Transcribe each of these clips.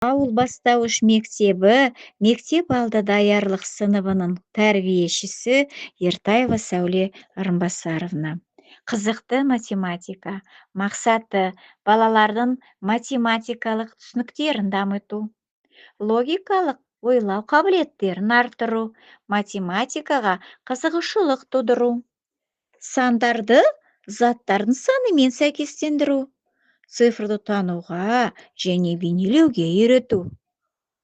Ауыл бастауыш мектебі, мектеп алды даярлық сыныбының тәрбиешісі Ертаева Сәуле Арынбасаровна. Қызықты математика. Мақсаты балалардың математикалық түсініктерін дамыту, логикалық ойлау қабілеттерін арттыру, математикаға қызығушылық тудыру, сандарды заттардың санымен сәйкестендіру, цифрды тануға және бейнелеуге үйрету,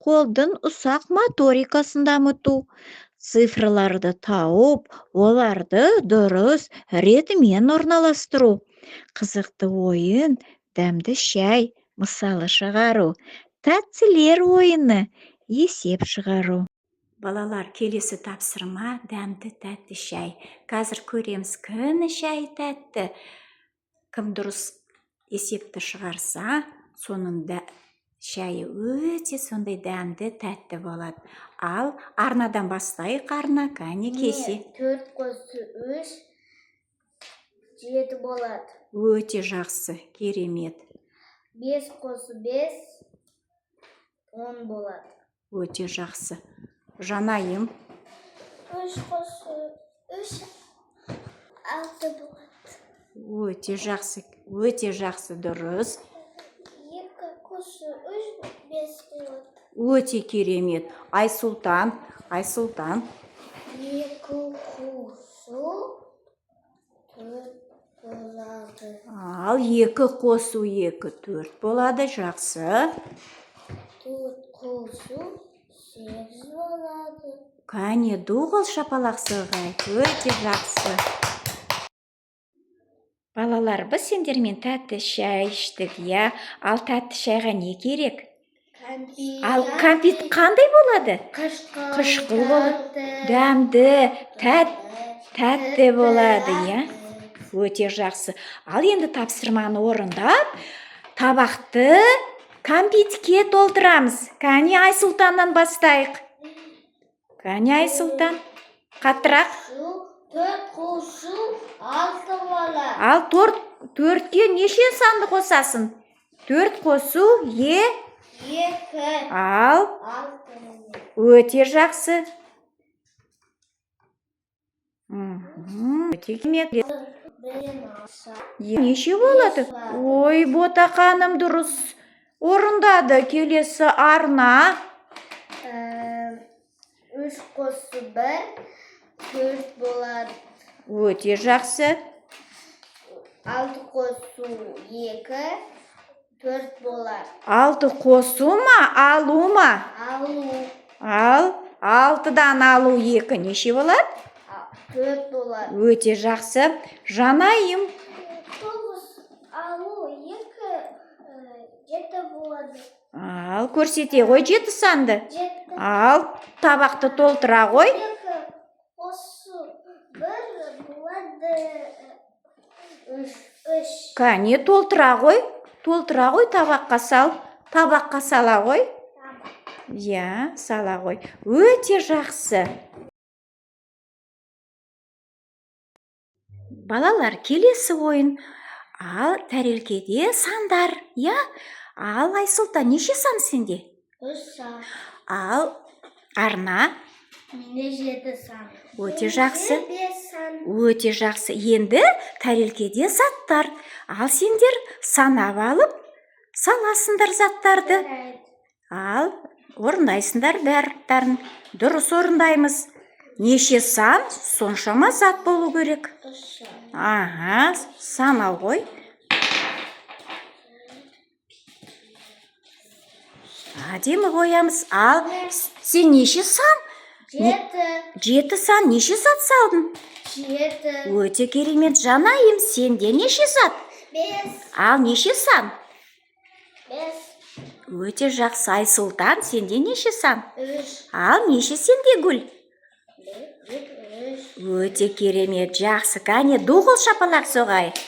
қолдың ұсақ моторикасын дамыту, цифрларды тауып, оларды дұрыс ретімен орналастыру, қызықты ойын, дәмді шай, мысалы шығару, тәттілер ойыны, есеп шығару. Балалар, келесі тапсырма дәмді тәтті шай. Қазір көреміз, күні шай тәтті. Кім дұрыс есепті шығарса, соның шайы өте сондай дәмді тәтті болады. Ал арнадан бастайық, арна, кәне кесе. 4 қосу 3, 7 болады. Өте жақсы, керемет. 5 қосу 5, 10 болады. Өте жақсы. Жанайым. 3 қосу 3, 6 болады. Өте жақсы, дұрыс. 2 қосу 3, 5 болады. Өте керемет. Айсұлтан. 2 қосу 4 болады. Ал 2 қосу 2, 4 болады, жақсы. 4 қосу 8 болады. Кәне, доғыл шапалақ сығай, өте жақсы. Балалар, біз сендермен тәтті шай іштік, я? Ал тәтті шайға не керек? Ал кәмпит қандай болады? Қышқыл болады, дәмді, тәтті болады, я? Өте жақсы. Ал енді тапсырманы орындап, табақты кәмпитке толтырамыз. Кәне, Айсұлтаннан бастайық. Кәне, Айсұлтан, қаттырақ. 4 қосу 6 болады. Ал 4-ке неше санды қосасын? 4 қосу 2. Ал 6. өте жақсы. Өте керемет. Неше болады? Ой, Ботақаным дұрыс орындады. Келесі арна. 3 қосу 1, 4 болады. Өте жақсы. 6 қосу 2, 4 болады. 6 қосу ма, алу ма? Алу. Ал 6-дан алу 2 неше болады? 4 болады. Өте жақсы. Жанайым. 9 алу 2, 7 болады. Ал көрсете ғой 7 санды. 7. Ал табақты толтыра ғой. 2 қосу 1 болады. 3. Кәне, толтыра ғой. Табаққа сал. Табаққа сала ғой. Я, сала ғой. Өте жақсы. Балалар, келесі ойын. Ал тәрелкеде сандар, я? Ал Айсұлтан, неше сан сенде? 3 сан. Ал арна. Менде 7 сан. Өте жақсы. 5 сан. Өте жақсы. Енді тәрелкеде заттар. Ал сендер санап алып, саласындар заттарды. Ал орындайсыңдар бәрін. Дұрыс орындаймыз. Неше сан, соншама зат болу керек. 3 сан. Аха, санау ғой. Әдемі қоямыз. Ал сен неше сан? 7 сан, неше зат салдың? 7. Өте керемет. Жанайым, сенде неше зат? 5. Ал неше сан? 5. Өте жақсы. Айсұлтан, сенде неше сан? 3. Ал неше сенде Гүл? 3. Өте керемет, жақсы. Кәне, доғыл шапалақ соғайық.